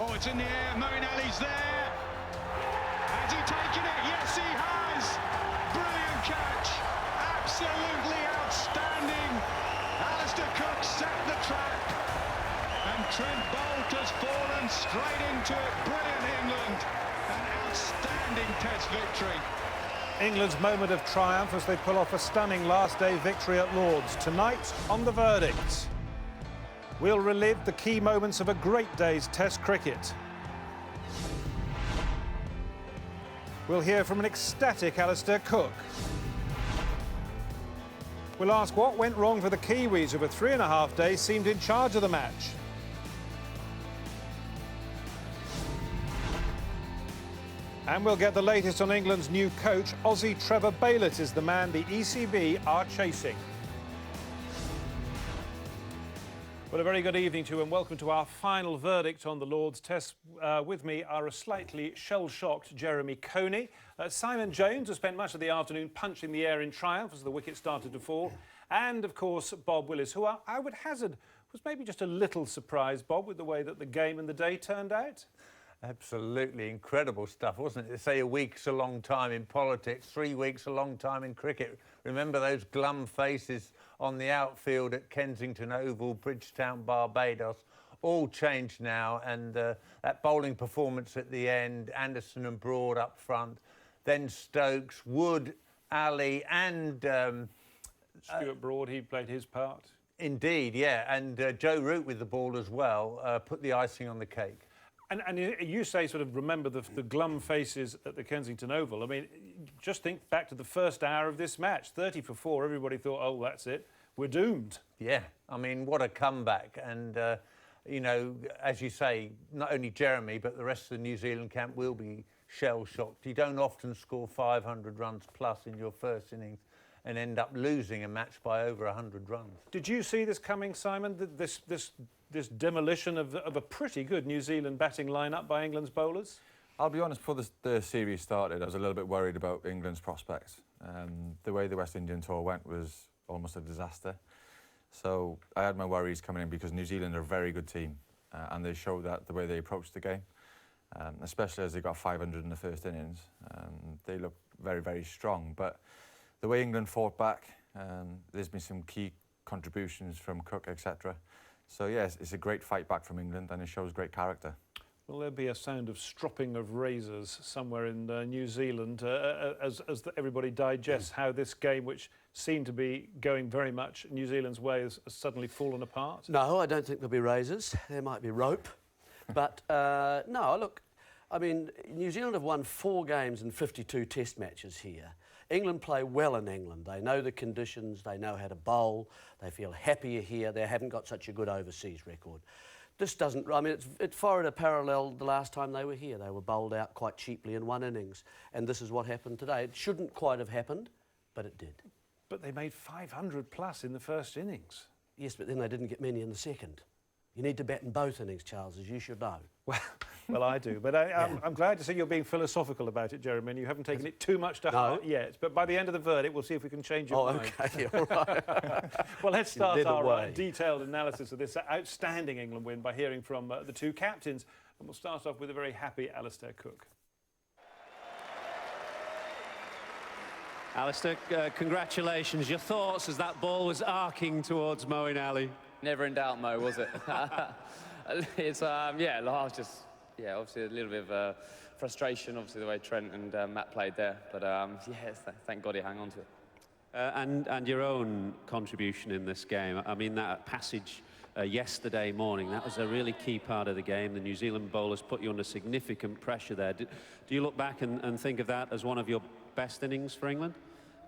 Oh, it's in the air. Moeen there. Has he taken it? Yes, he has. Brilliant catch. Absolutely outstanding. Alistair Cook set the trap. And Trent Boult has fallen straight into it. Brilliant England. An outstanding Test victory. England's moment of triumph as they pull off a stunning last-day victory at Lord's. Tonight, on The Verdict, we'll relive the key moments of a great day's Test cricket. We'll hear from an ecstatic Alistair Cook. We'll ask what went wrong for the Kiwis, who for 3.5 days seemed in charge of the match. And we'll get the latest on England's new coach. Aussie Trevor Bayliss is the man the ECB are chasing. Well, a very good evening to you and welcome to our final verdict on the Lord's Test. With me are a slightly shell-shocked Jeremy Coney. Simon Jones, who spent much of the afternoon punching the air in triumph as the wicket started to fall. And, of course, Bob Willis, who I would hazard was maybe just a little surprised, Bob, with the way that the game and the day turned out. Absolutely incredible stuff, wasn't it? They say a week's a long time in politics, 3 weeks a long time in cricket. Remember those glum faces on the outfield at Kensington Oval, Bridgetown, Barbados? All changed now, and that bowling performance at the end, Anderson and Broad up front, then Stokes, Wood, Ali and... Stuart Broad, he played his part. Indeed, yeah, and Joe Root with the ball as well, put the icing on the cake. And you say sort of remember the glum faces at the Kensington Oval. I mean, just think back to the first hour of this match. 30 for 4, everybody thought, oh, that's it, we're doomed. Yeah, I mean, what a comeback. And, you know, as you say, not only Jeremy, but the rest of the New Zealand camp will be shell-shocked. You don't often score 500 runs plus in your first innings and end up losing a match by over 100 runs. Did you see this coming, Simon, this demolition of a pretty good New Zealand batting lineup by England's bowlers? I'll be honest, before the series started, I was a little bit worried about England's prospects. The way the West Indian tour went was almost a disaster. So I had my worries coming in because New Zealand are a very good team and they showed that the way they approached the game, especially as they got 500 in the first innings. They looked very, very strong. But the way England fought back, there's been some key contributions from Cook, etc. So, yes, it's a great fight back from England and it shows great character. Will there be a sound of stropping of razors somewhere in New Zealand as everybody digests how this game, which seemed to be going very much New Zealand's way, has suddenly fallen apart? No, I don't think there'll be razors. There might be rope. But, no, look, I mean, New Zealand have won 4 games and 52 test matches here. England play well in England. They know the conditions, they know how to bowl, they feel happier here, they haven't got such a good overseas record. This doesn't, I mean, it's Florida paralleled the last time they were here. They were bowled out quite cheaply in 1 innings, and this is what happened today. It shouldn't quite have happened, but it did. But they made 500 plus in the first innings. Yes, but then they didn't get many in the second. You need to bat in both innings, Charles, as you should know. Well, I do. But I'm glad to see you're being philosophical about it, Jeremy, and you haven't taken it too much to heart yet. But by the end of the verdict, we'll see if we can change your mind. Oh, OK, all right. Well, let's start our detailed analysis of this outstanding England win by hearing from the 2 captains. And we'll start off with a very happy Alistair Cook. Alistair, congratulations. Your thoughts as that ball was arcing towards Moeen Ali? Never in doubt, Mo, was it? It's, yeah, I was just, yeah, obviously a little bit of frustration, obviously, the way Trent and Matt played there. But, yeah, thank God he hung on to it. And your own contribution in this game. I mean, that passage yesterday morning, that was a really key part of the game. The New Zealand bowlers put you under significant pressure there. Do you look back and think of that as one of your best innings for England?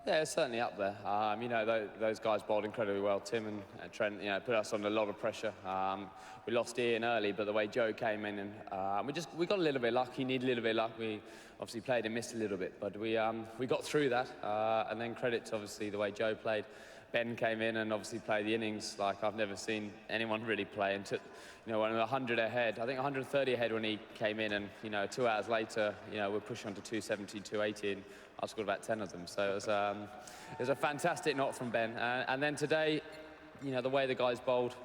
Yeah, it's certainly up there. You know, those guys bowled incredibly well. Tim and Trent, you know, put us under a lot of pressure. We lost Ian early, but the way Joe came in and we got a little bit lucky. Need a little bit of luck. We obviously played and missed a little bit, but we got through that. And then credit to obviously the way Joe played. Ben came in and obviously played the innings like I've never seen anyone really play, and took, you know, when 100 ahead, I think 130 ahead when he came in, and, you know, 2 hours later, you know, we're pushing on to 270, 280, and I scored about 10 of them. So it was a fantastic knock from Ben. And then today, you know, the way the guys bowled.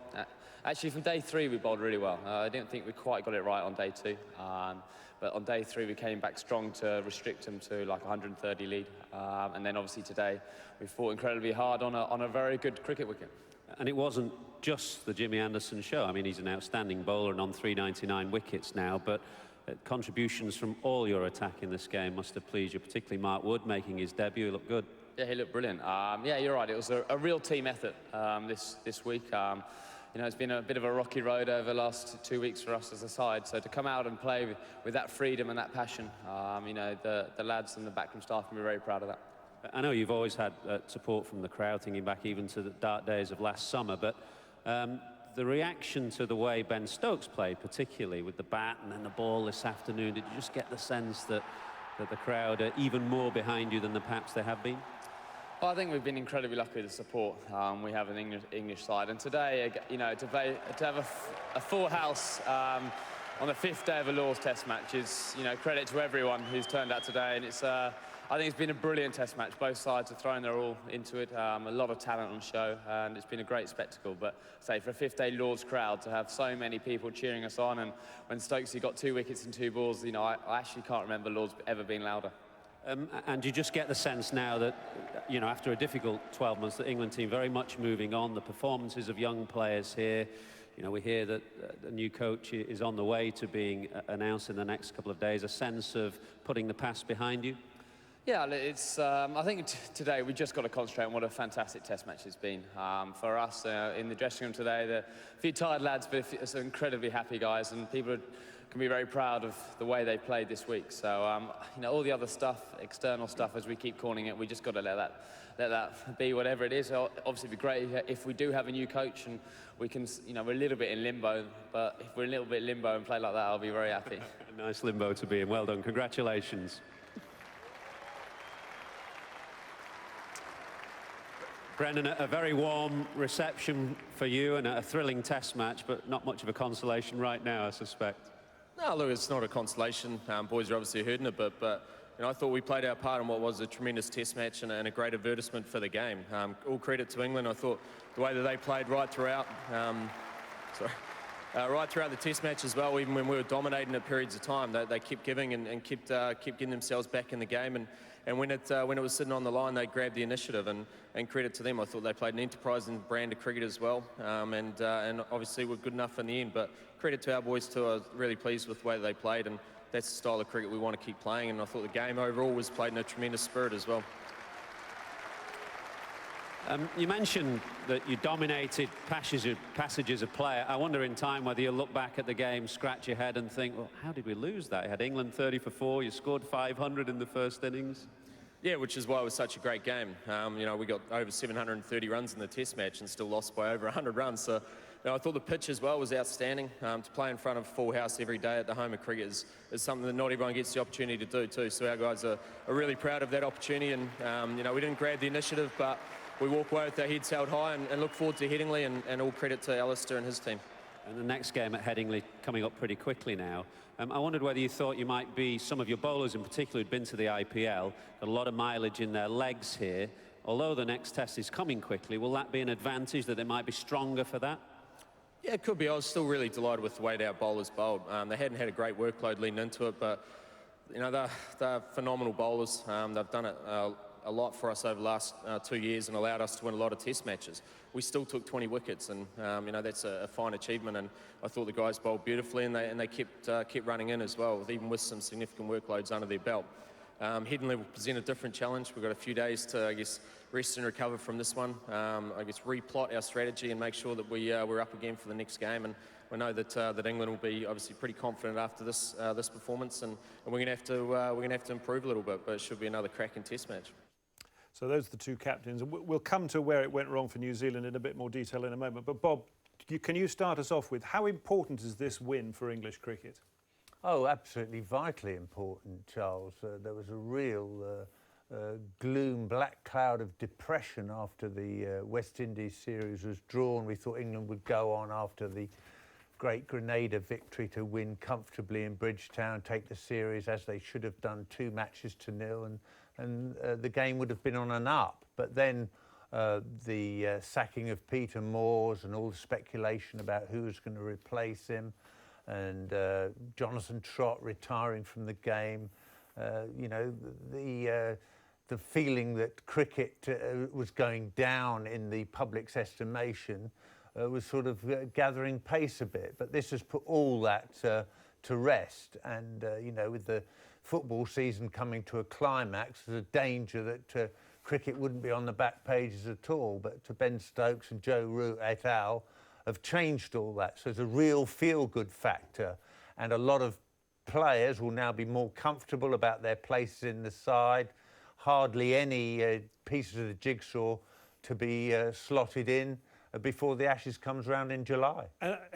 Actually, from day 3, we bowled really well. I didn't think we quite got it right on day 2. But on day 3, we came back strong to restrict them to like 130 lead. And then obviously today, we fought incredibly hard on a very good cricket wicket. And it wasn't just the Jimmy Anderson show. I mean, he's an outstanding bowler and on 399 wickets now, but contributions from all your attack in this game must have pleased you, particularly Mark Wood making his debut. He looked good. Yeah, he looked brilliant. Yeah, you're right. It was a real team effort this week. You know, it's been a bit of a rocky road over the last 2 weeks for us as a side. So to come out and play with that freedom and that passion, you know, the lads and the backroom staff can be very proud of that. I know you've always had support from the crowd, thinking back even to the dark days of last summer, but the reaction to the way Ben Stokes played, particularly with the bat and then the ball this afternoon, did you just get the sense that the crowd are even more behind you than perhaps they have been? Well, I think we've been incredibly lucky with the support we have an English side, and today, you know, to have a full house on the 5th day of a Lord's Test match is, you know, credit to everyone who's turned out today, and it's. I think it's been a brilliant Test match. Both sides are throwing their all into it. A lot of talent on show, and it's been a great spectacle. But say for a 5th day Lord's crowd to have so many people cheering us on, and when Stokesy got 2 wickets and 2 balls, you know, I actually can't remember Lord's ever been louder. And you just get the sense now that, you know, after a difficult 12 months, the England team very much moving on. The performances of young players here. You know, we hear that a new coach is on the way to being announced in the next couple of days. A sense of putting the past behind you. Yeah, it's. I think today we just got to concentrate on what a fantastic Test match it's been for us in the dressing room today. A few tired lads, but some incredibly happy guys, and people can be very proud of the way they played this week. So you know, all the other stuff, external stuff, as we keep calling it, we just got to let that be whatever it is. Obviously, it'd be great if we do have a new coach and we can, you know, we're a little bit in limbo, but if we're a little bit in limbo and play like that, I'll be very happy. A nice limbo to be in. Well done. Congratulations. Brendan, a very warm reception for you and a thrilling Test match, but not much of a consolation right now, I suspect. No, look, it's not a consolation. Boys are obviously hurting a bit, but you know, I thought we played our part in what was a tremendous Test match and a great advertisement for the game. All credit to England. I thought the way that they played right throughout, right throughout the Test match as well, even when we were dominating at periods of time, they kept giving and kept getting themselves back in the game. And when it was sitting on the line, they grabbed the initiative, and credit to them. I thought they played an enterprising brand of cricket as well, and obviously were good enough in the end. But credit to our boys too. I was really pleased with the way they played, and that's the style of cricket we want to keep playing. And I thought the game overall was played in a tremendous spirit as well. You mentioned that you dominated passages of play. I wonder in time whether you'll look back at the game, scratch your head and think, well, how did we lose that? You had England 30 for 4, you scored 500 in the first innings. Yeah, which is why it was such a great game. You know, we got over 730 runs in the Test match and still lost by over 100 runs. So, you know, I thought the pitch as well was outstanding. To play in front of full house every day at the home of cricket is something that not everyone gets the opportunity to do too. So our guys are really proud of that opportunity. And, you know, we didn't grab the initiative, but we walk away with our heads held high and look forward to Headingley, and all credit to Alistair and his team. And the next game at Headingley coming up pretty quickly now. I wondered whether you thought you might be, some of your bowlers in particular who'd been to the IPL, got a lot of mileage in their legs here. Although the next test is coming quickly, will that be an advantage, that they might be stronger for that? Yeah, it could be. I was still really delighted with the way that our bowlers bowled. They hadn't had a great workload leading into it, but you know, they're phenomenal bowlers. They've done it a lot for us over the last 2 years and allowed us to win a lot of Test matches. We still took 20 wickets, and you know, that's a fine achievement. And I thought the guys bowled beautifully, and they kept running in as well, even with some significant workloads under their belt. Headingley will present a different challenge. We've got a few days to, I guess, rest and recover from this one. I guess replot our strategy and make sure that we're up again for the next game. And we know that England will be obviously pretty confident after this performance, and we're going to have to improve a little bit. But it should be another cracking Test match. So those are the two captains. We'll come to where it went wrong for New Zealand in a bit more detail in a moment. But Bob, can you start us off with how important is this win for English cricket? Oh, absolutely vitally important, Charles. There was a real gloom, black cloud of depression after the West Indies series was drawn. We thought England would go on after the great Grenada victory to win comfortably in Bridgetown, take the series as they should have done, 2-0, and the game would have been on an up. But then the sacking of Peter Moores and all the speculation about who was going to replace him, and Jonathan Trott retiring from the game. You know, the feeling that cricket was going down in the public's estimation was sort of gathering pace a bit. But this has put all that to rest. And, you know, with the football season coming to a climax, there's a danger that cricket wouldn't be on the back pages at all. But Ben Stokes and Joe Root et al. Have changed all that. So there's a real feel-good factor. And a lot of players will now be more comfortable about their places in the side. Hardly any pieces of the jigsaw to be slotted in before the Ashes comes round in July.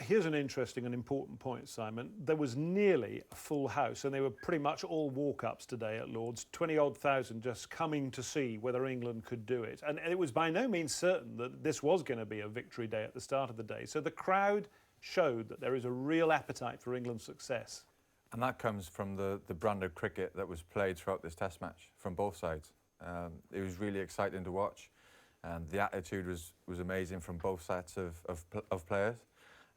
Here's an interesting and important point, Simon. There was nearly a full house, and they were pretty much all walk-ups today at Lord's. 20-odd thousand just coming to see whether England could do it. And it was by no means certain that this was going to be a victory day at the start of the day. So the crowd showed that there is a real appetite for England's success. And that comes from the brand of cricket that was played throughout this test match from both sides. It was really exciting to watch. The attitude was amazing from both sets of players.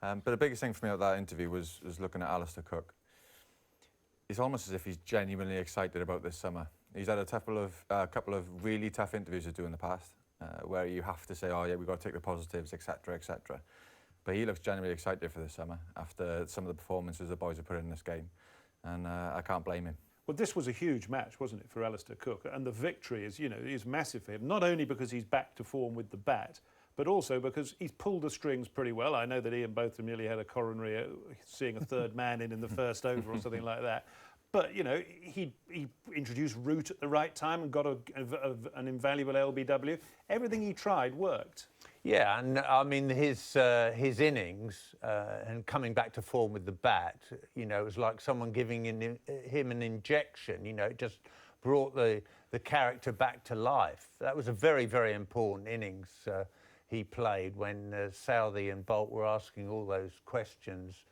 But the biggest thing for me at that interview was looking at Alistair Cook. It's almost as if he's genuinely excited about this summer. He's had a couple of really tough interviews to do in the past, where you have to say, oh yeah, we've got to take the positives, etc., etc. But he looks genuinely excited for this summer after some of the performances the boys have put in this game. And I can't blame him. Well, this was a huge match, wasn't it, for Alistair Cook? And the victory is massive for him, not only because he's back to form with the bat, but also because he's pulled the strings pretty well. I know that Ian Botham nearly had a coronary seeing a third man in the first over or something like that. But, you know, he introduced Root at the right time and got an invaluable LBW. Everything he tried worked. Yeah, and I mean his innings and coming back to form with the bat, you know, it was like someone giving him an injection. You know, it just brought the character back to life. That was a very, very important innings he played when Southey and Bolt were asking all those questions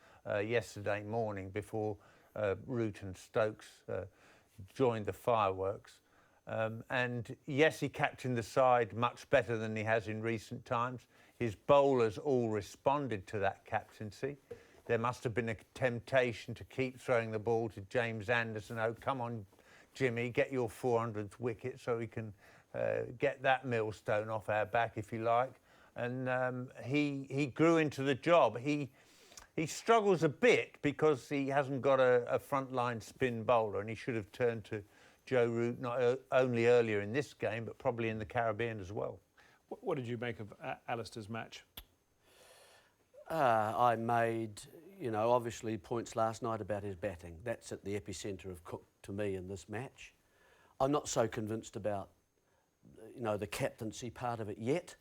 yesterday morning before Root and Stokes joined the fireworks. And yes, he captained the side much better than he has in recent times. His bowlers all responded to that captaincy. There must have been a temptation to keep throwing the ball to James Anderson. Oh, come on, Jimmy, get your 400th wicket so we can get that millstone off our back, if you like. And he grew into the job. He struggles a bit because he hasn't got a frontline spin bowler, and he should have turned to Joe Root not only earlier in this game, but probably in the Caribbean as well. What did you make of Alistair's match? I made, you know, obviously points last night about his batting. That's at the epicentre of Cook to me in this match. I'm not so convinced about, you know, the captaincy part of it yet.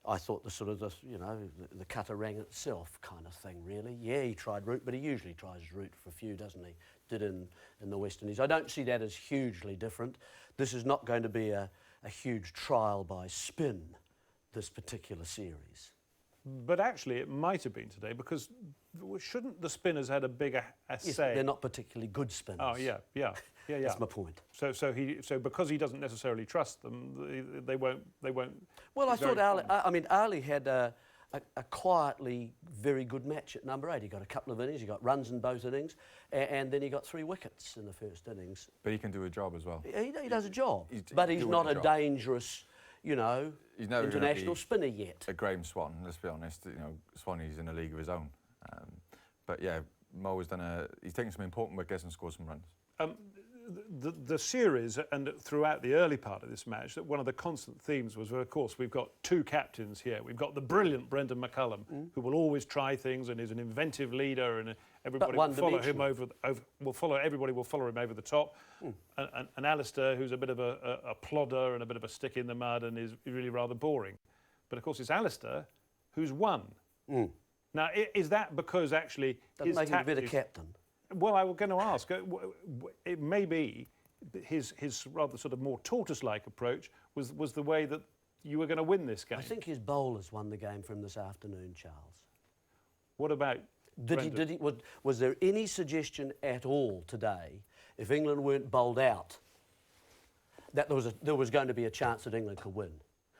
I thought the cutter rang itself kind of thing, really. Yeah, he tried Root, but he usually tries Root for a few, doesn't he? Did in the West Indies. I don't see that as hugely different. This is not going to be a huge trial by spin, this particular series. But actually, it might have been today, because shouldn't the spinners had a bigger say? They're not particularly good spinners. Oh, yeah. That's my point. So because he doesn't necessarily trust them, they won't. Well, I thought Ali had a quietly very good match at number 8. He got a couple of innings, he got runs in both innings, and then he got 3 wickets in the first innings. But he can do a job as well. He does a job, but he's not a dangerous, you know, international spinner yet. A Graham Swan, let's be honest. You know, Swanee's in a league of his own. But yeah, Mo has he's taken some important wickets and scored some runs. The series and throughout the early part of this match, that one of the constant themes was, well, of course, we've got 2 captains here. We've got the brilliant Brendan McCullum, who will always try things and is an inventive leader, and everybody will follow him everybody will follow him over the top. And Alistair, who's a bit of a plodder and a bit of a stick in the mud and is really rather boring. But of course, it's Alistair who's won. Now, is that because actually doesn't make him a better captain? Well, I was going to ask. It may be his rather sort of more tortoise-like approach was the way that you were going to win this game. I think his bowlers won the game for him this afternoon, Charles. What about was there any suggestion at all today, if England weren't bowled out, that there was going to be a chance that England could win,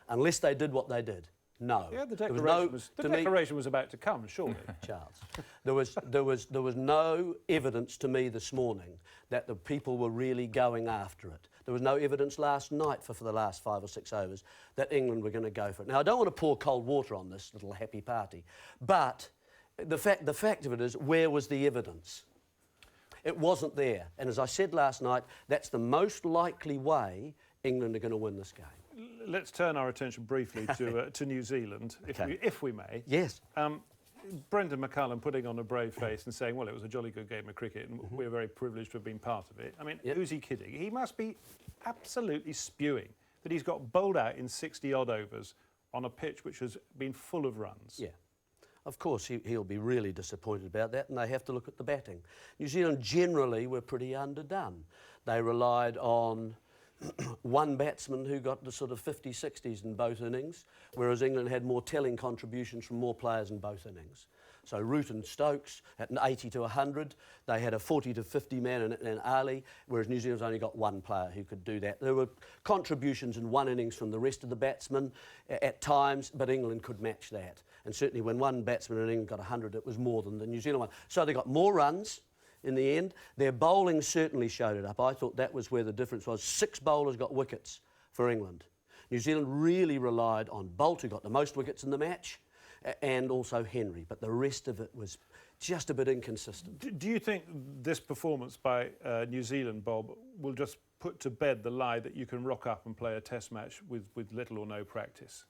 unless they did what they did. No. Yeah, the There declaration was about to come, surely. Charles, there was no evidence to me this morning that the people were really going after it. There was no evidence last night for the last 5 or 6 overs that England were going to go for it. Now, I don't want to pour cold water on this little happy party, but the fact of it is, where was the evidence? It wasn't there. And as I said last night, that's the most likely way England are going to win this game. Let's turn our attention briefly to New Zealand, if we may. Yes. Brendan McCullum putting on a brave face and saying, well, it was a jolly good game of cricket and we're very privileged to have been part of it. I mean, who's he kidding? He must be absolutely spewing that he's got bowled out in 60-odd overs on a pitch which has been full of runs. Yeah. Of course, he'll be really disappointed about that, and they have to look at the batting. New Zealand generally were pretty underdone. They relied on one batsman who got the sort of 50s, 60s in both innings, whereas England had more telling contributions from more players in both innings. So Root and Stokes at an 80 to 100, they had a 40 to 50 man in Ali, whereas New Zealand's only got one player who could do that. There were contributions in one innings from the rest of the batsmen at times, but England could match that. And certainly when one batsman in England got 100, it was more than the New Zealand one. So they got more runs in the end. Their bowling certainly showed it up. I thought that was where the difference was. 6 bowlers got wickets for England. New Zealand really relied on Bolt, who got the most wickets in the match, and also Henry, but the rest of it was just a bit inconsistent. Do you think this performance by New Zealand, Bob, will just put to bed the lie that you can rock up and play a test match with little or no practice?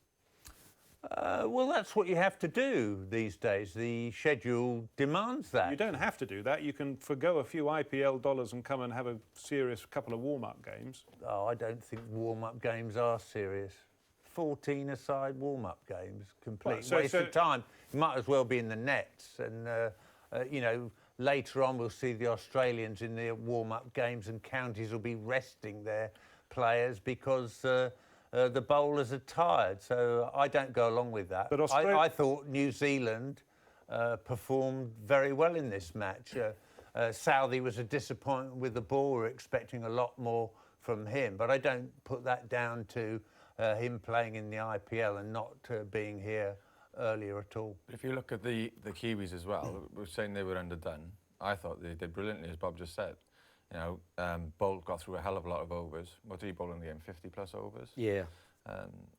Well, that's what you have to do these days. The schedule demands that. You don't have to do that. You can forgo a few IPL dollars and come and have a serious couple of warm-up games. Oh, I don't think warm-up games are serious. 14-a-side warm-up games, complete waste of time. You might as well be in the nets. And, you know, later on we'll see the Australians in their warm-up games and counties will be resting their players because the bowlers are tired. So I don't go along with that. But I thought New Zealand performed very well in this match. Southey was a disappointment with the ball. We're expecting a lot more from him. But I don't put that down to him playing in the IPL and not being here earlier at all. If you look at the Kiwis as well, we're saying they were underdone. I thought they did brilliantly, as Bob just said. You know, Bolt got through a hell of a lot of overs. What did he bowl in the game? 50-plus overs? Yeah.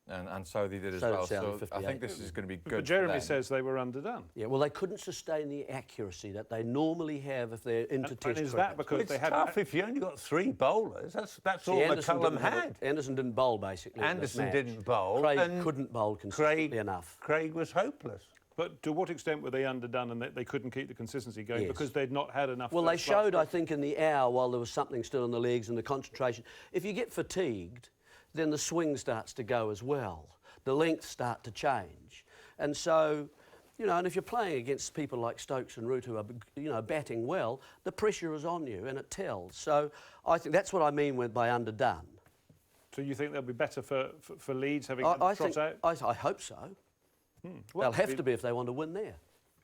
And so they did as well. So I think this is going to be good. But Jeremy says they were underdone. Yeah, well, they couldn't sustain the accuracy that they normally have if they're into Test cricket. Is that because they had tough if you only got 3 bowlers. That's all McCullum had. Anderson didn't bowl basically. Anderson didn't bowl. Craig couldn't bowl consistently enough. Craig was hopeless. But to what extent were they underdone and they couldn't keep the consistency going because they'd not had enough? Well, they showed, I think, in the hour while there was something still in the legs and the concentration. If you get fatigued, then the swing starts to go as well. The lengths start to change. And so, you know, and if you're playing against people like Stokes and Root who are, you know, batting well, the pressure is on you and it tells. So I think that's what I mean by underdone. So you think they'll be better for Leeds having trot out? I hope so. Well, they'll have to be if they want to win there.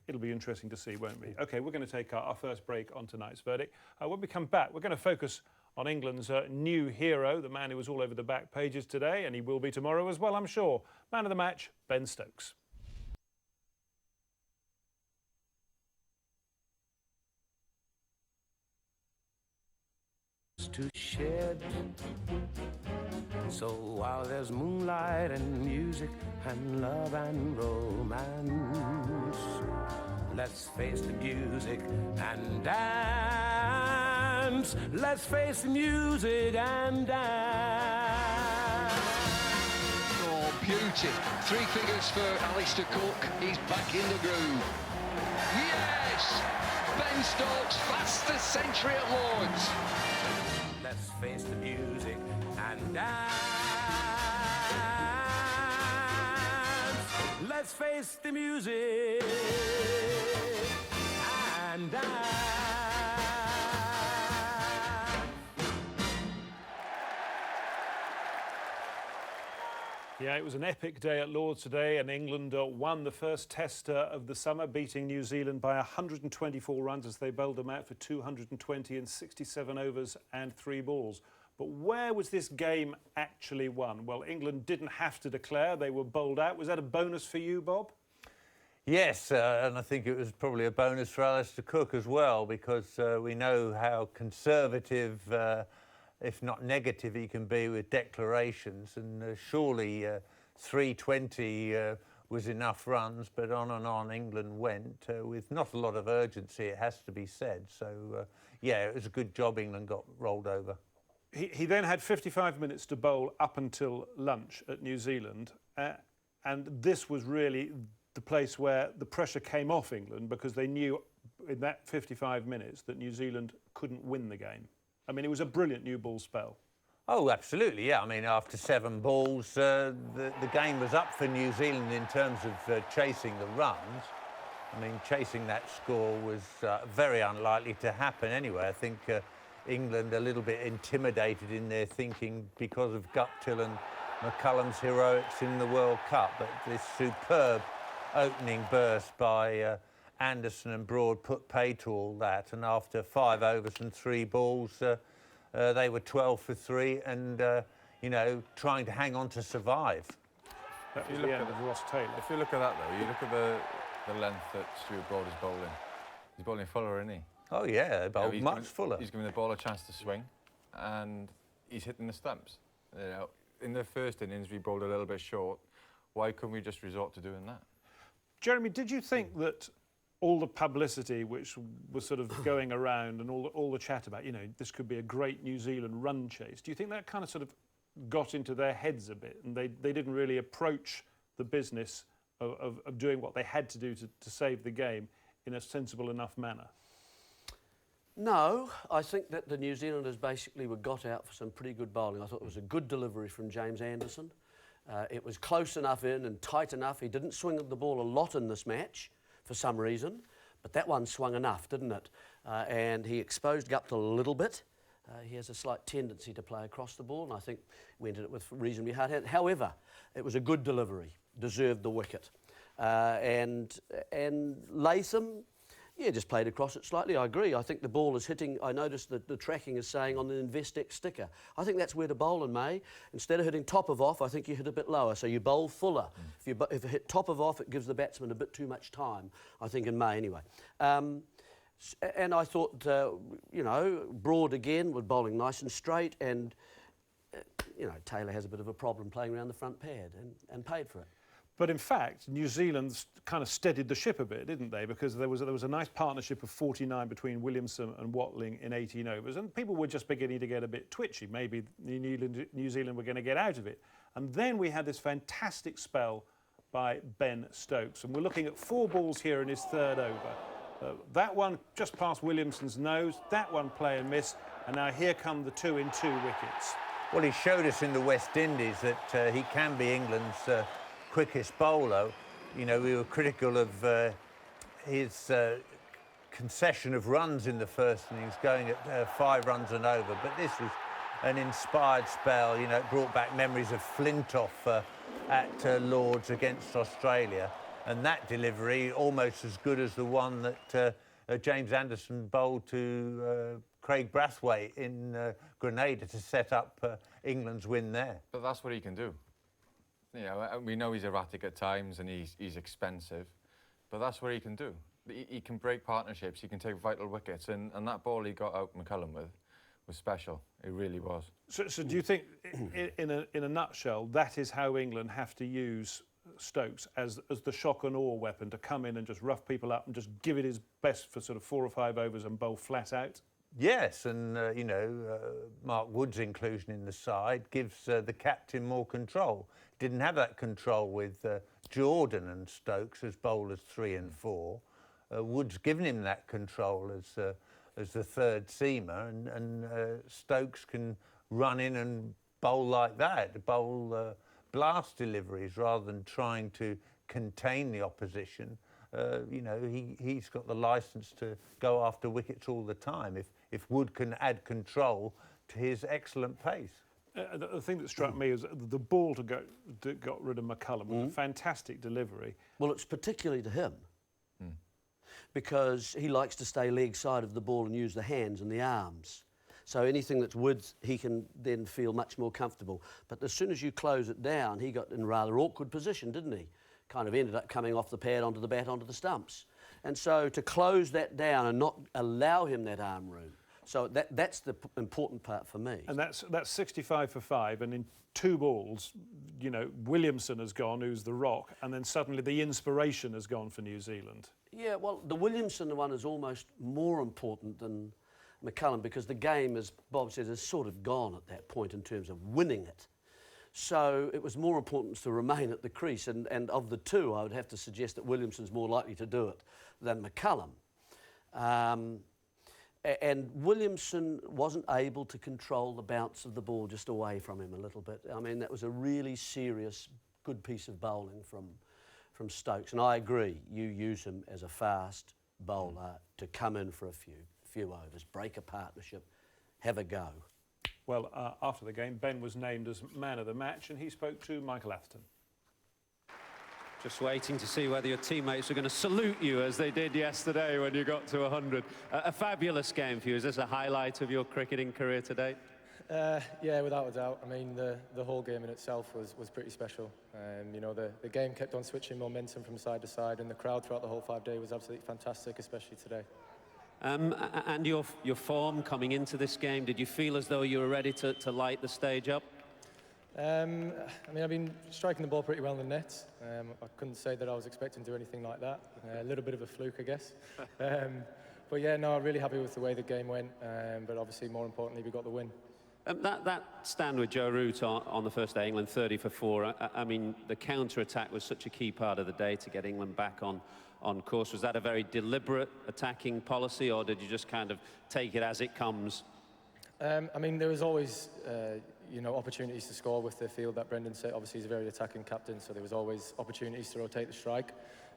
It'll be interesting to see, won't we? OK, we're going to take our first break on tonight's verdict. When we come back, we're going to focus on England's new hero, the man who was all over the back pages today, and he will be tomorrow as well, I'm sure. Man of the match, Ben Stokes. To shed. So while there's moonlight and music and love and romance, let's face the music and dance. Let's face the music and dance. Oh, beauty. 3 figures for Alistair Cook. He's back in the groove. Yes! Ben Stokes, fastest century at Lords. Let's face the music and dance. Let's face the music and dance. Yeah, it was an epic day at Lords today, and England won the first test of the summer, beating New Zealand by 124 runs as they bowled them out for 220 in 67 overs and 3 balls. But where was this game actually won? Well, England didn't have to declare. They were bowled out. Was that a bonus for you, Bob? Yes, and I think it was probably a bonus for Alistair Cook as well, because we know how conservative, if not negative, he can be with declarations, and surely 320 was enough runs, but on and on England went with not a lot of urgency, it has to be said. So, yeah, it was a good job England got rolled over. He then had 55 minutes to bowl up until lunch at New Zealand, and this was really the place where the pressure came off England, because they knew in that 55 minutes that New Zealand couldn't win the game. I mean, it was a brilliant new ball spell. Oh, absolutely, yeah. I mean, after 7 balls, the game was up for New Zealand in terms of chasing the runs. I mean, chasing that score was very unlikely to happen anyway. I think England a little bit intimidated in their thinking because of Guptill and McCullum's heroics in the World Cup. But this superb opening burst by Anderson and Broad put pay to all that. And after 5 overs and 3 balls, they were 12 for 3 and, you know, trying to hang on to survive. That was the end of Ross Taylor. If you look at that, though, you look at the length that Stuart Broad is bowling. He's bowling fuller, isn't he? Oh, yeah, bowled much fuller. He's giving the ball a chance to swing, and he's hitting the stumps. You know, in the first innings, we bowled a little bit short. Why couldn't we just resort to doing that? Jeremy, did you think that all the publicity which was sort of going around and all the chat about, you know, this could be a great New Zealand run chase, do you think that kind of sort of got into their heads a bit, and they didn't really approach the business of doing what they had to do to save the game in a sensible enough manner? No, I think that the New Zealanders basically were got out for some pretty good bowling. I thought it was a good delivery from James Anderson. It was close enough in and tight enough. He didn't swing the ball a lot in this match for some reason, but that one swung enough, didn't it? And he exposed Guptill a little bit. He has a slight tendency to play across the ball, and I think went at it with reasonably hard hand. However, it was a good delivery, deserved the wicket. And Latham, yeah, just played across it slightly. I agree. I think the ball is hitting. I noticed that the tracking is saying on the Investec sticker. I think that's where to bowl in May. Instead of hitting top of off, I think you hit a bit lower. So you bowl fuller. If you hit top of off, it gives the batsman a bit too much time, I think, in May anyway. And I thought, you know, Broad again was bowling nice and straight. And, you know, Taylor has a bit of a problem playing around the front pad and paid for it. But in fact, New Zealand kind of steadied the ship a bit, didn't they? Because there was a nice partnership of 49 between Williamson and Watling in 18 overs, and people were just beginning to get a bit twitchy. Maybe New Zealand were going to get out of it. And then we had this fantastic spell by Ben Stokes, and we're looking at 4 balls here in his 3rd over. That one just past Williamson's nose, that one play and miss, and now here come the 2-in-2 wickets. Well, he showed us in the West Indies that he can be England's quickest bowler. You know, we were critical of his concession of runs in the first innings, going at 5 runs and over, but this was an inspired spell. You know, it brought back memories of Flintoff at Lord's against Australia, and that delivery almost as good as the one that James Anderson bowled to Craig Brathwaite in Grenada to set up England's win there. But that's what he can do. You know, we know he's erratic at times and he's expensive, but that's what he can do. He can break partnerships, he can take vital wickets, and that ball he got out McCullum with was special. It really was. So do you think, in a nutshell, that is how England have to use Stokes as the shock and awe weapon, to come in and just rough people up and just give it his best for sort of 4 or 5 overs and bowl flat out? Yes, and, you know, Mark Wood's inclusion in the side gives the captain more control. Didn't have that control with Jordan and Stokes as bowlers 3 and 4. Wood's given him that control as the 3rd seamer, and Stokes can run in and bowl like that, bowl blast deliveries rather than trying to contain the opposition. You know, he's got the licence to go after wickets all the time if Wood can add control to his excellent pace. The thing that struck me is the ball that got rid of McCullum was a fantastic delivery. Well, it's particularly to him, because he likes to stay leg side of the ball and use the hands and the arms. So anything that's width, he can then feel much more comfortable. But as soon as you close it down, he got in a rather awkward position, didn't he? Kind of ended up coming off the pad onto the bat, onto the stumps. And so to close that down and not allow him that arm room, so that's the important part for me. And that's 65 for 5, and in 2 balls, you know, Williamson has gone, who's the rock, and then suddenly the inspiration has gone for New Zealand. Yeah, well, the Williamson one is almost more important than McCullum, because the game, as Bob says, is sort of gone at that point in terms of winning it. So it was more important to remain at the crease, and of the two, I would have to suggest that Williamson's more likely to do it than McCullum. And Williamson wasn't able to control the bounce of the ball just away from him a little bit. I mean, that was a really serious, good piece of bowling from Stokes. And I agree, you use him as a fast bowler to come in for a few overs, break a partnership, have a go. Well, after the game, Ben was named as man of the match, and he spoke to Michael Atherton. Just waiting to see whether your teammates are going to salute you as they did yesterday when you got to 100. A fabulous game for you. Is this a highlight of your cricketing career to date? Yeah, without a doubt. I mean, the whole game in itself was pretty special. You know, the game kept on switching momentum from side to side, and the crowd throughout the whole 5 days was absolutely fantastic, especially today. And your form coming into this game, did you feel as though you were ready to light the stage up? I mean, I've been striking the ball pretty well in the net. I couldn't say that I was expecting to do anything like that. A little bit of a fluke, I guess. But yeah, no, I'm really happy with the way the game went. But obviously, more importantly, we got the win. That stand with Joe Root on the first day, England 30 for 4. I mean, the counter-attack was such a key part of the day to get England back on course. Was that a very deliberate attacking policy, or did you just kind of take it as it comes? I mean, there was always, you know, opportunities to score with the field that Brendan said. Obviously, he's a very attacking captain, so there was always opportunities to rotate the strike.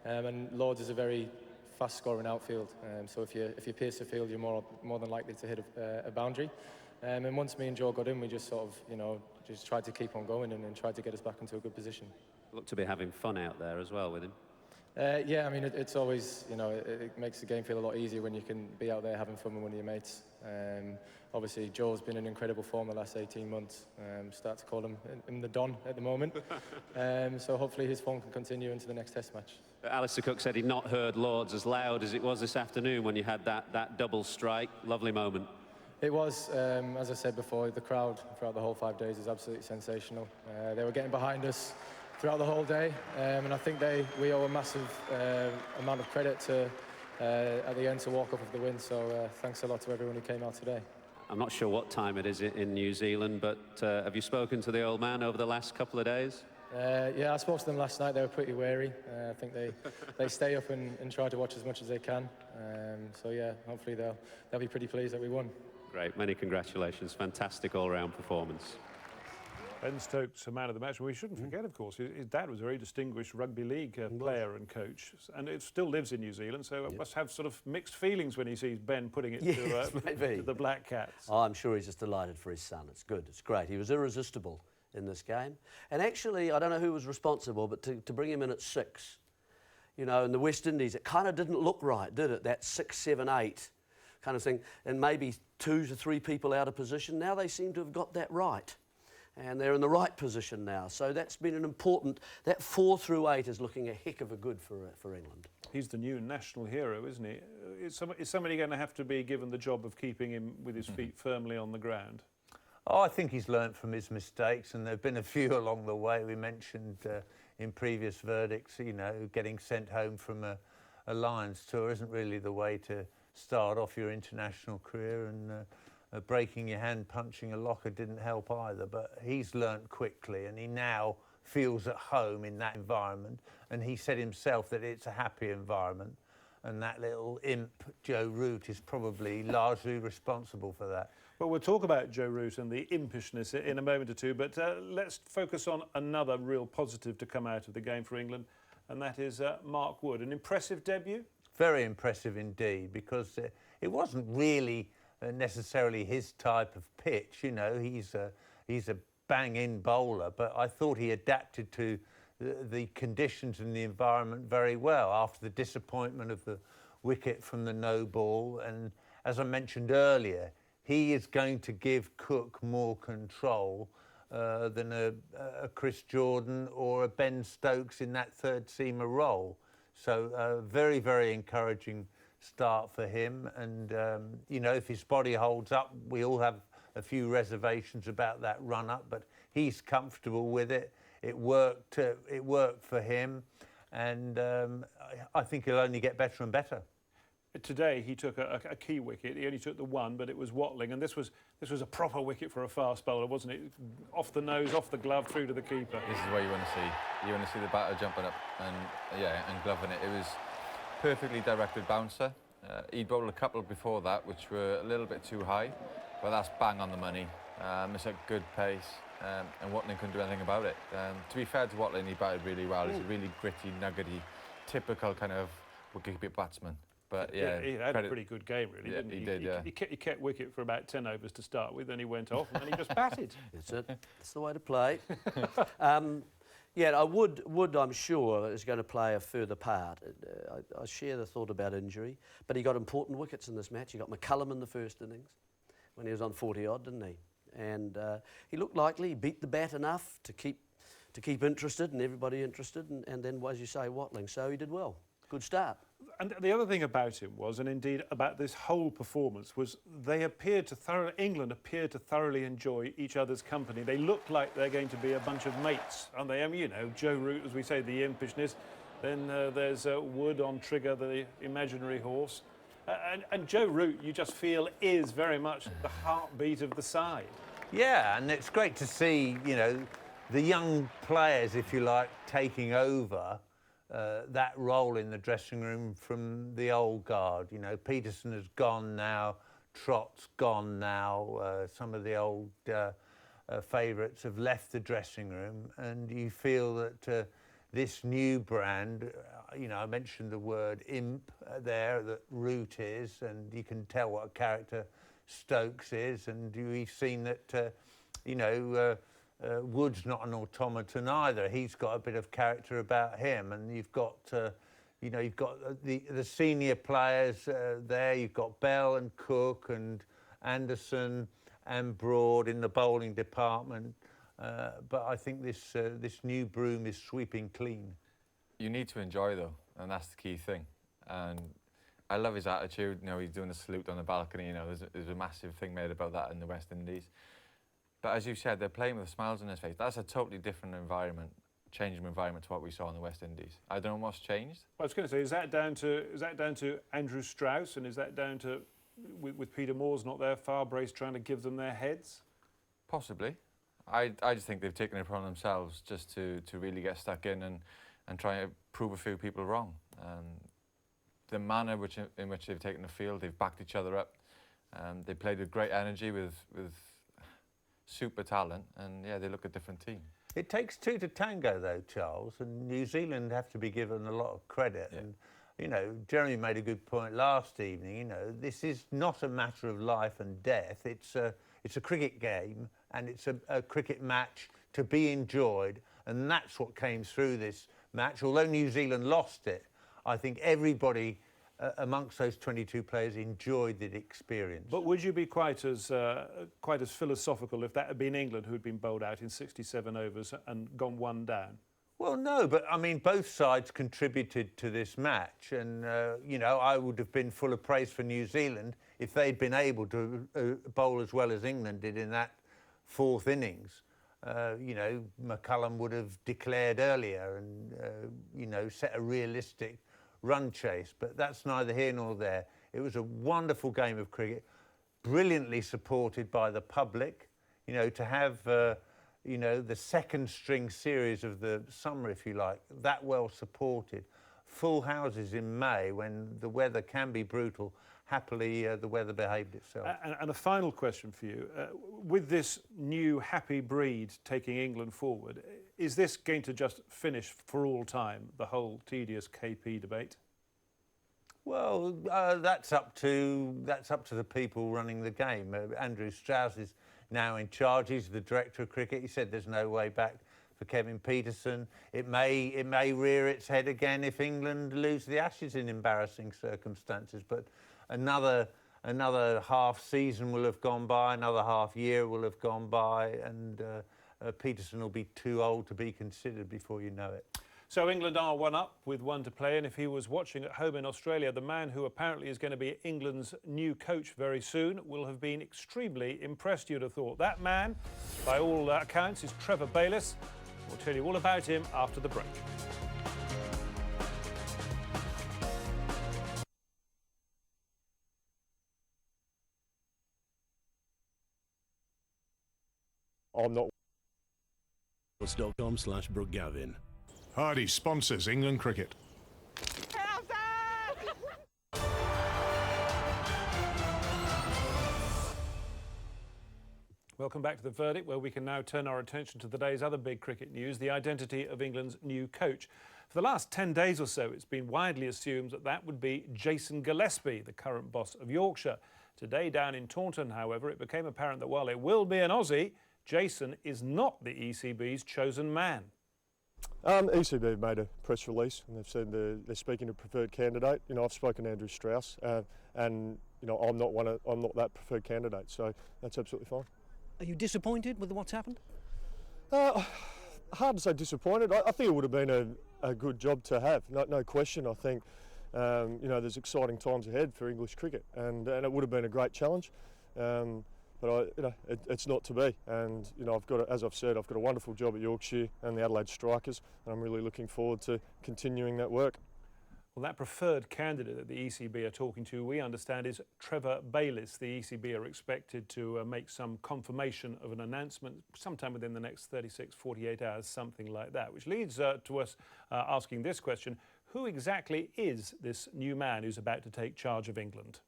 And Lords is a very fast-scoring outfield. So if you pierce the field, you're more than likely to hit a boundary. And once me and Joe got in, we just sort of, you know, just tried to keep on going and tried to get us back into a good position. Looked to be having fun out there as well with him. Yeah, I mean, it's always, you know, it makes the game feel a lot easier when you can be out there having fun with one of your mates. Obviously, Joe's been in incredible form the last 18 months. Start to call him the Don at the moment. So hopefully his form can continue into the next Test match. Alistair Cook said he'd not heard Lords as loud as it was this afternoon when you had that double strike. Lovely moment. It was, as I said before, the crowd throughout the whole 5 days is absolutely sensational. They were getting behind us throughout the whole day, and I think we owe a massive amount of credit to at the end to walk off with the win. So thanks a lot to everyone who came out today. I'm not sure what time it is in New Zealand, but have you spoken to the old man over the last couple of days? Yeah, I spoke to them last night. They were pretty wary. I think they stay up and try to watch as much as they can. So yeah, hopefully they'll be pretty pleased that we won. Great, many congratulations. Fantastic all-round performance. Ben Stokes, a man of the match. We shouldn't forget, of course, his dad was a very distinguished rugby league player and coach, and it still lives in New Zealand, so it must have sort of mixed feelings when he sees Ben putting it to the Black Cats. Oh, I'm sure he's just delighted for his son. It's good, it's great. He was irresistible in this game. And actually, I don't know who was responsible, but to bring him in at 6, you know, in the West Indies, it kind of didn't look right, did it? That 6, 7, 8 kind of thing, and maybe 2 to 3 people out of position. Now they seem to have got that right. And they're in the right position now. So that's been an important... That 4 through 8 is looking a heck of a good for England. He's the new national hero, isn't he? Is somebody going to have to be given the job of keeping him with his feet firmly on the ground? Oh, I think he's learnt from his mistakes, and there have been a few along the way. We mentioned in previous verdicts, you know, getting sent home from a Lions tour isn't really the way to start off your international career, and breaking your hand punching a locker didn't help either. But he's learnt quickly, and he now feels at home in that environment, and he said himself that it's a happy environment, and that little imp Joe Root is probably largely responsible for that. Well, we'll talk about Joe Root and the impishness in a moment or two, but let's focus on another real positive to come out of the game for England, and that is Mark Wood. An impressive debut? Very impressive indeed, because it wasn't really necessarily his type of pitch. You know, he's a bang-in bowler, but I thought he adapted to the conditions and the environment very well after the disappointment of the wicket from the no ball. And as I mentioned earlier, he is going to give Cook more control than a Chris Jordan or a Ben Stokes in that third seamer role. So very, very encouraging start for him. And, you know, if his body holds up, we all have a few reservations about that run-up, but he's comfortable with it. It worked for him, and I think he'll only get better and better. Today he took a key wicket. He only took the one, but it was Watling, and this was a proper wicket for a fast bowler, wasn't it? Off the nose, off the glove, through to the keeper. This is what you want to see. You want to see the batter jumping up and gloving it. It was perfectly directed bouncer. He'd bowled a couple before that, which were a little bit too high, but that's bang on the money. It's at good pace, and Watling couldn't do anything about it. To be fair to Watling, he batted really well. He's a really gritty, nuggety, typical kind of wicket batsman. But yeah, he had a pretty good game, really, didn't he? He did, yeah. He kept wicket for about 10 overs to start with, then he went off, and then he just batted. That's it. That's the way to play. Yeah, I would, I'm sure, is going to play a further part. I share the thought about injury, but he got important wickets in this match. He got McCullum in the first innings when he was on 40-odd, didn't he? And he looked likely. He beat the bat enough to keep interested and everybody interested, and then, as you say, Watling. So he did well. Good start. And the other thing about him was, and indeed about this whole performance, was England appeared to thoroughly enjoy each other's company. They look like they're going to be a bunch of mates, aren't they? I mean, you know, Joe Root, as we say, the impishness. Then there's Wood on Trigger, the imaginary horse. And Joe Root, you just feel, is very much the heartbeat of the side. Yeah, and it's great to see, you know, the young players, if you like, taking over that role in the dressing room from the old guard. You know, Peterson has gone now, Trott's gone now, some of the old favourites have left the dressing room, and you feel that this new brand, you know, I mentioned the word imp there, that Root is, and you can tell what a character Stokes is, and we've seen that, you know, Wood's not an automaton either. He's got a bit of character about him, and you've got, you know, you've got the senior players there. You've got Bell and Cook and Anderson and Broad in the bowling department. But I think this new broom is sweeping clean. You need to enjoy, though, and that's the key thing. And I love his attitude. You know, he's doing a salute on the balcony. You know, there's a massive thing made about that in the West Indies. But as you said, they're playing with smiles on their face. That's a totally different environment, changing environment to what we saw in the West Indies. I don't know what's changed. Well, I was going to say, is that down to Andrew Strauss, and is that down to with Peter Moore's not there, Farbrace trying to give them their heads? Possibly. I just think they've taken it upon themselves just to really get stuck in and try to prove a few people wrong. The manner in which they've taken the field, they've backed each other up. They played with great energy, with super talent, and yeah, they look a different team. It takes two to tango, though, Charles, and New Zealand have to be given a lot of credit. Yeah. And you know, Jeremy made a good point last evening. You know, this is not a matter of life and death. It's a cricket game, and it's a cricket match to be enjoyed, and that's what came through this match. Although New Zealand lost it, I think everybody amongst those 22 players enjoyed the experience. But would you be quite as philosophical if that had been England who'd been bowled out in 67 overs and gone one down? Well, no, but I mean, both sides contributed to this match, and you know, I would have been full of praise for New Zealand if they'd been able to bowl as well as England did in that fourth innings. You know, McCullum would have declared earlier and you know, set a realistic run chase, but that's neither here nor there. It was a wonderful game of cricket, brilliantly supported by the public. You know, to have you know, the second string series of the summer, if you like, that well supported, full houses in May when the weather can be brutal. Happily, the weather behaved itself. And a final question for you. With this new happy breed taking England forward, is this going to just finish for all time, the whole tedious KP debate? Well, that's up to the people running the game. Andrew Strauss is now in charge. He's the director of cricket. He said there's no way back for Kevin Peterson. It may rear its head again if England lose the Ashes in embarrassing circumstances. But another another half season will have gone by, another half year will have gone by, and Peterson will be too old to be considered before you know it. So England are one up with one to play, and if he was watching at home in Australia, the man who apparently is going to be England's new coach very soon will have been extremely impressed, you'd have thought. That man, by all accounts, is Trevor Bayliss. We'll tell you all about him after the break. I'm not. .com/Brookgavin. Hardy sponsors England cricket. Welcome back to The Verdict, where we can now turn our attention to the day's other big cricket news, the identity of England's new coach. For the last 10 days or so, it's been widely assumed that that would be Jason Gillespie, the current boss of Yorkshire. Today, down in Taunton, however, it became apparent that while it will be an Aussie, Jason is not the ECB's chosen man. ECB have made a press release and they've said they're speaking to a preferred candidate. You know, I've spoken to Andrew Strauss, and you know, I'm not that preferred candidate, so that's absolutely fine. Are you disappointed with what's happened? Hard to say disappointed. I think it would have been a good job to have, no question. I think you know, there's exciting times ahead for English cricket, and it would have been a great challenge. But you know, it's not to be, and you know, as I've said, I've got a wonderful job at Yorkshire and the Adelaide Strikers, and I'm really looking forward to continuing that work. Well, that preferred candidate that the ECB are talking to, we understand, is Trevor Bayliss. The ECB are expected to make some confirmation of an announcement sometime within the next 36, 48 hours, something like that, which leads to us asking this question: who exactly is this new man who's about to take charge of England?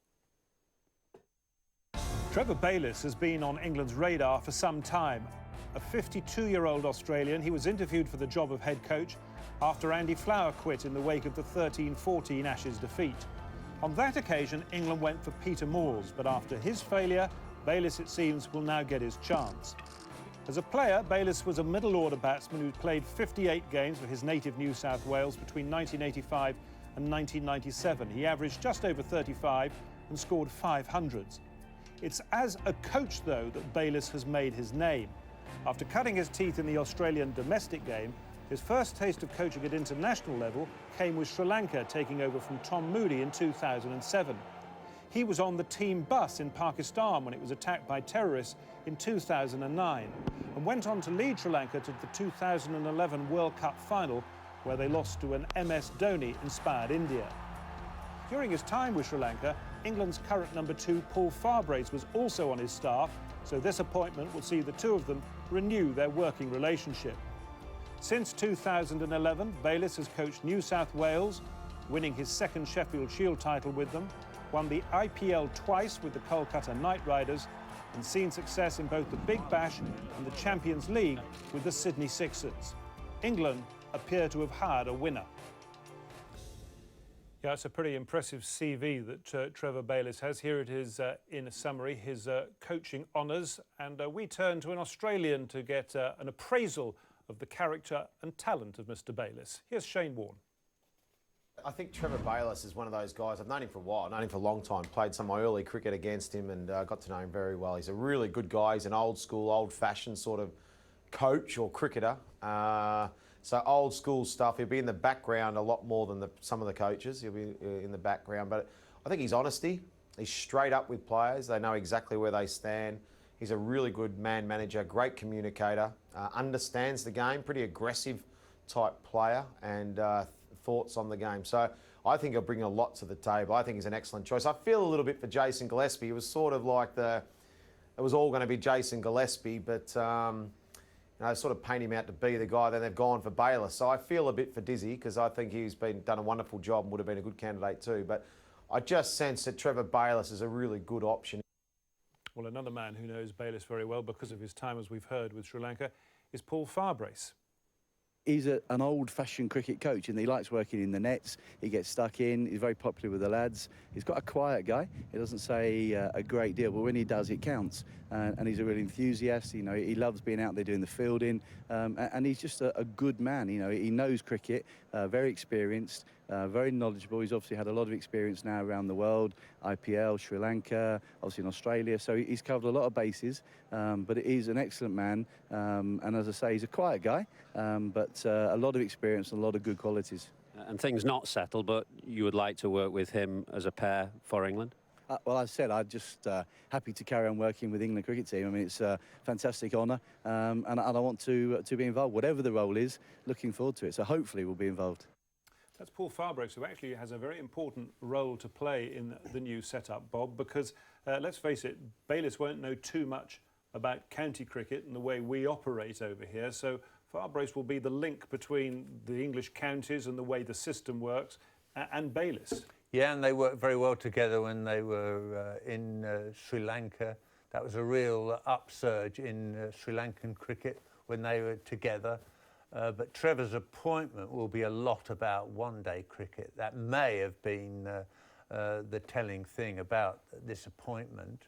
Trevor Bayliss has been on England's radar for some time. A 52-year-old Australian, he was interviewed for the job of head coach after Andy Flower quit in the wake of the 13-14 Ashes defeat. On that occasion, England went for Peter Moores, but after his failure, Bayliss, it seems, will now get his chance. As a player, Bayliss was a middle-order batsman who played 58 games for his native New South Wales between 1985 and 1997. He averaged just over 35 and scored 500s. It's as a coach, though, that Bayliss has made his name. After cutting his teeth in the Australian domestic game, his first taste of coaching at international level came with Sri Lanka, taking over from Tom Moody in 2007. He was on the team bus in Pakistan when it was attacked by terrorists in 2009, and went on to lead Sri Lanka to the 2011 World Cup final, where they lost to an MS Dhoni-inspired India. During his time with Sri Lanka, England's current number 2, Paul Farbrace, was also on his staff, so this appointment will see the two of them renew their working relationship. Since 2011, Bayliss has coached New South Wales, winning his second Sheffield Shield title with them, won the IPL twice with the Kolkata Knight Riders, and seen success in both the Big Bash and the Champions League with the Sydney Sixers. England appear to have hired a winner. Yeah, it's a pretty impressive CV that Trevor Bayliss has. Here it is in a summary, his coaching honours. And we turn to an Australian to get an appraisal of the character and talent of Mr. Bayliss. Here's Shane Warne. I think Trevor Bayliss is one of those guys. I've known him for a while, known him for a long time, played some of my early cricket against him and got to know him very well. He's a really good guy. He's an old school, old-fashioned sort of coach or cricketer. So old school stuff. He'll be in the background a lot more than some of the coaches. He'll be in the background. But I think his honesty, he's straight up with players. They know exactly where they stand. He's a really good man manager, great communicator, understands the game, pretty aggressive type player, and thoughts on the game. So I think he'll bring a lot to the table. I think he's an excellent choice. I feel a little bit for Jason Gillespie. It was sort of like it was all going to be Jason Gillespie, but you know, sort of paint him out to be the guy. Then they've gone for Bayliss. So I feel a bit for Dizzy because I think he's done a wonderful job and would have been a good candidate too. But I just sense that Trevor Bayliss is a really good option. Well, another man who knows Bayliss very well because of his time, as we've heard, with Sri Lanka is Paul Farbrace. He's an old-fashioned cricket coach and he likes working in the nets. He gets stuck in. He's very popular with the lads. He's got a quiet guy. He doesn't say a great deal, but when he does, it counts. And he's a real enthusiast. You know, he loves being out there doing the fielding. And he's just a good man. You know, he knows cricket, very experienced. very knowledgeable. He's obviously had a lot of experience now around the world, IPL, Sri Lanka, obviously in Australia. So he's covered a lot of bases, but he's an excellent man. And as I say, he's a quiet guy, but a lot of experience and a lot of good qualities. And things not settled, but you would like to work with him as a pair for England? Well, I said I'm just happy to carry on working with the England cricket team. I mean, it's a fantastic honour, and I want to be involved, whatever the role is. Looking forward to it. So hopefully we'll be involved. That's Paul Farbrace, who actually has a very important role to play in the new setup, Bob, because let's face it, Bayliss won't know too much about county cricket and the way we operate over here. So Farbrace will be the link between the English counties and the way the system works and Bayliss. Yeah, and they worked very well together when they were in Sri Lanka. That was a real upsurge in Sri Lankan cricket when they were together. But Trevor's appointment will be a lot about one-day cricket. That may have been the telling thing about this appointment,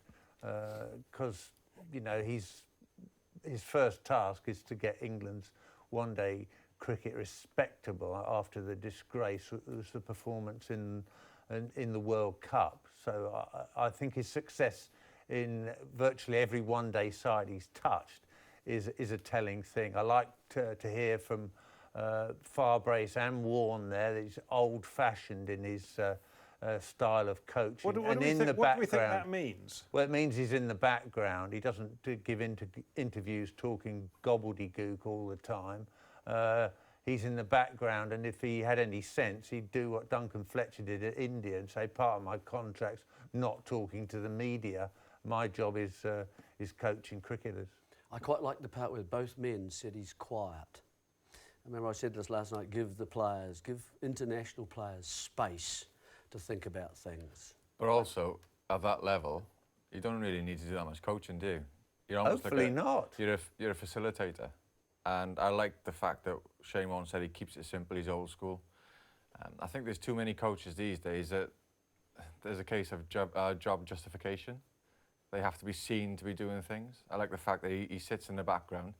because, you know, his first task is to get England's one-day cricket respectable after the disgrace was the performance in the World Cup. So I think his success in virtually every one-day side he's touched is a telling thing. I like to hear from Farbrace and Warne there that he's old-fashioned in his style of coaching. What do we think that means? Well, it means he's in the background. He doesn't give interviews talking gobbledygook all the time. He's in the background, and if he had any sense, he'd do what Duncan Fletcher did at India and say, part of my contract's not talking to the media. My job is coaching cricketers. I quite like the part where both men said he's quiet. I remember I said this last night, give international players space to think about things. But also, at that level, you don't really need to do that much coaching, do you? You're almost Hopefully not. You're a facilitator. And I like the fact that Shane Warne said he keeps it simple, he's old school. I think there's too many coaches these days that there's a case of job justification. They have to be seen to be doing things. I like the fact that he sits in the background,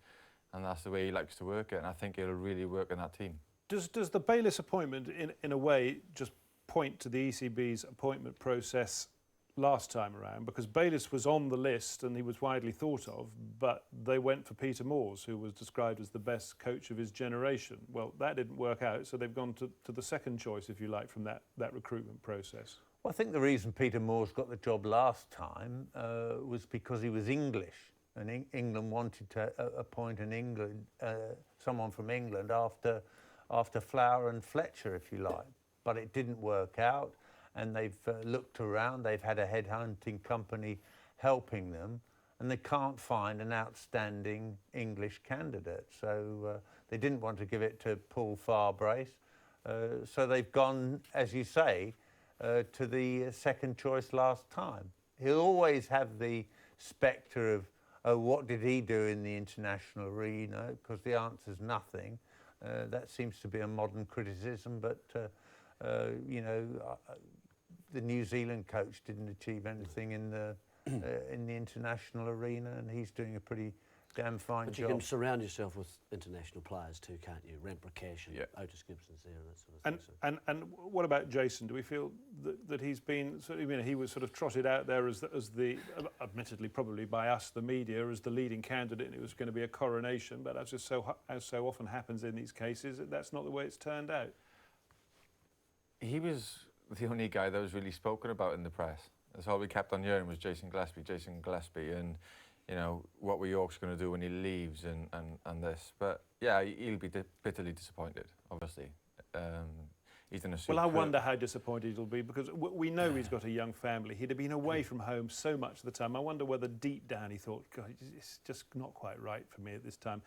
and that's the way he likes to work it, and I think it'll really work in that team. Does the Bayliss appointment, in a way, just point to the ECB's appointment process last time around? Because Bayliss was on the list and he was widely thought of, but they went for Peter Moores, who was described as the best coach of his generation. Well, that didn't work out, so they've gone to the second choice, if you like, from that recruitment process. Well, I think the reason Peter Moores got the job last time was because he was English, and England wanted to appoint someone from England after Flower and Fletcher, if you like. But it didn't work out, and they've looked around. They've had a headhunting company helping them, and they can't find an outstanding English candidate. So they didn't want to give it to Paul Farbrace. So they've gone, as you say, to the second choice last time. He'll always have the spectre of, oh, what did he do in the international arena? Because the answer's nothing. That seems to be a modern criticism, but you know, the New Zealand coach didn't achieve anything in the international arena, and he's doing a pretty damn fine job. But you can surround yourself with international players too, can't you? Rem Prakash and Otis Gibson's there and that sort of thing. And what about Jason? Do we feel that he's been sort of, you know, he was sort of trotted out there as the admittedly probably by us, the media, as the leading candidate, and it was going to be a coronation, but as so often happens in these cases, that's not the way it's turned out. He was the only guy that was really spoken about in the press. That's all we kept on hearing was Jason Gillespie, and you know, what were York's going to do when he leaves and this. But yeah, he'll be bitterly disappointed, obviously. He's in a super... Well, I wonder how disappointed he'll be, because we know he's got a young family. He'd have been away from home so much of the time. I wonder whether deep down he thought, God, it's just not quite right for me at this time.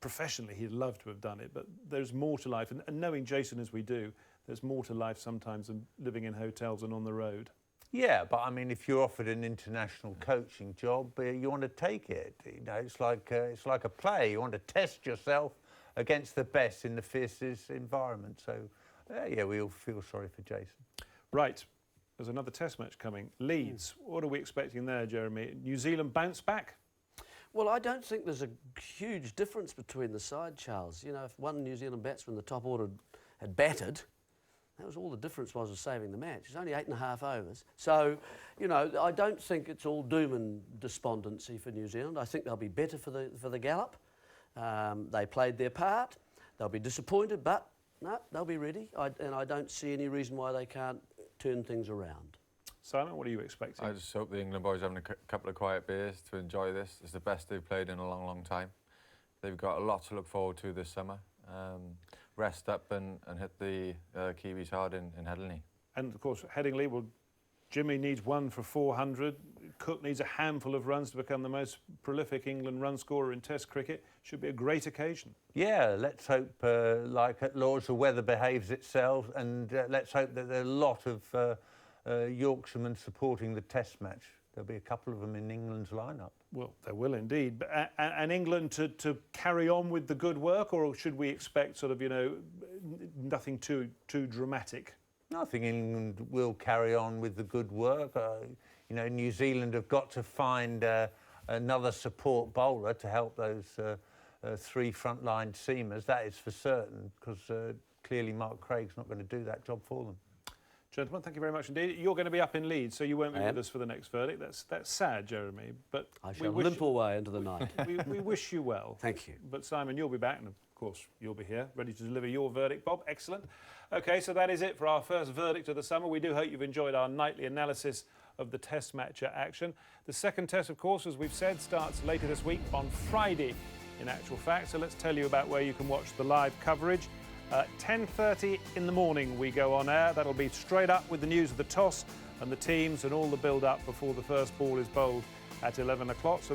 Professionally, he'd love to have done it, but there's more to life. And knowing Jason as we do, there's more to life sometimes than living in hotels and on the road. Yeah, but I mean, if you're offered an international coaching job, you want to take it. You know, it's like a play. You want to test yourself against the best in the fiercest environment. So, yeah, we all feel sorry for Jason. Right, there's another Test match coming. Leeds. What are we expecting there, Jeremy? New Zealand bounce back? Well, I don't think there's a huge difference between the side, Charles. You know, if one New Zealand batsman in the top order had batted, That was all the difference was of saving the match. It's only 8.5 overs. So, you know, I don't think it's all doom and despondency for New Zealand. I think they'll be better for the gallop. They played their part. They'll be disappointed, but no, they'll be ready. And I don't see any reason why they can't turn things around. Simon, what are you expecting? I just hope the England boys are having a couple of quiet beers to enjoy this. It's the best they've played in a long, long time. They've got a lot to look forward to this summer. Rest up and hit the Kiwis hard in Headingley. And of course, Headingley, well, Jimmy needs 1 for 400. Cook needs a handful of runs to become the most prolific England run scorer in Test cricket. Should be a great occasion. Yeah, let's hope, like at Lord's, the weather behaves itself, and let's hope that there are a lot of Yorkshiremen supporting the Test match. There'll be a couple of them in England's lineup. Well, there will indeed. And England to carry on with the good work, or should we expect sort of, you know, nothing too dramatic? I think England will carry on with the good work. You know, New Zealand have got to find another support bowler to help those 3 frontline seamers. That is for certain, because clearly Mark Craig's not going to do that job for them. Gentlemen, thank you very much indeed. You're going to be up in Leeds, so you won't be with us for the next verdict. That's sad, Jeremy. But I shall limp away into the night. we wish you well. Thank you. But Simon, you'll be back, and of course you'll be here, ready to deliver your verdict. Bob, excellent. OK, so that is it for our first verdict of the summer. We do hope you've enjoyed our nightly analysis of the Test match action. The second Test, of course, as we've said, starts later this week on Friday, in actual fact. So let's tell you about where you can watch the live coverage. 10:30 in the morning we go on air. That'll be straight up with the news of the toss and the teams and all the build-up before the first ball is bowled at 11 o'clock. So